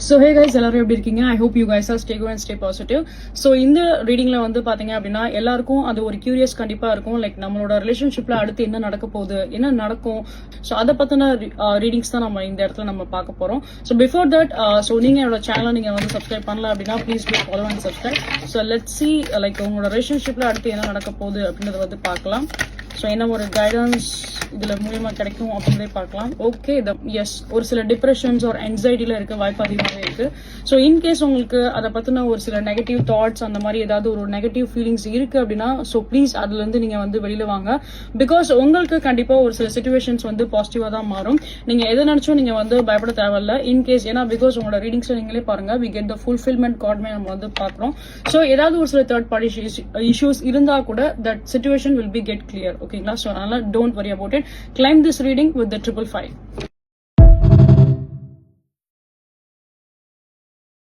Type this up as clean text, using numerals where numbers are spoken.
So hey guys எல்லாரும் எப்படி இருக்கீங்க? I hope you guys are stay good and stay positive. So இந்த ரீடிங்ல வந்து பாத்தீங்க அப்படின்னா எல்லாருக்கும் அது ஒரு கியூரியஸ் கண்டிப்பா இருக்கும். லைக் நம்மளோட ரிலேஷன்ஷிப்ல அடுத்து என்ன நடக்க போகுது, என்ன நடக்கும், ஸோ அதை பத்தின ரீடிங்ஸ் தான் நம்ம இந்த இடத்துல நம்ம பார்க்க போறோம். ஸோ பிஃபோர் தட் ஸோ நீங்க என்னோட சேனலை நீங்க வந்து சப்ஸ்கிரைப் பண்ணல அப்படின்னா please do follow and subscribe. So let's see like உங்களோட ரிலேஷன்ஷிப்ல அடுத்து என்ன நடக்க போகுது அப்படின்றத வந்து பார்க்கலாம். ஸோ என்ன ஒரு கைடன்ஸ் இதுல மூலியமா கிடைக்கும் அப்படின்றதே பார்க்கலாம். ஓகே, எஸ், ஒரு சில டிப்ரெஷன்ஸ் ஒரு என்சைட்டில இருக்க வாய்ப்பு அதிகமாகவே இருக்கு. ஸோ இன்கேஸ் உங்களுக்கு அதை பத்தின ஒரு சில நெகட்டிவ் தாட்ஸ் அந்த மாதிரி ஏதாவது ஒரு நெகட்டிவ் ஃபீலிங்ஸ் இருக்கு அப்படின்னா ஸோ ப்ளீஸ் அதுல இருந்து நீங்க வந்து வெளியில வாங்க. பிகாஸ் உங்களுக்கு கண்டிப்பா ஒரு சில சிச்சுவேஷன்ஸ் வந்து பாசிட்டிவா தான் மாறும். நீங்க எதை நினைச்சும் நீங்க வந்து பயப்பட தேவையில்ல. இன்கேஸ் ஏன்னா பிகாஸ் உங்களோட ரீடிங்ஸ் நீங்களே பாருங்க, வி கெட் த ஃபுல்ஃபில்மெண்ட் கார்டுமே நம்ம வந்து பாக்குறோம். ஸோ ஏதாவது ஒரு சில தேர்ட் பார்ட்டி இஷ்யூஸ் இருந்தா கூட that situation will be get clear. ஓகேங்களா? ஸோ அதனால don't worry about it. Claim this reading with the 555.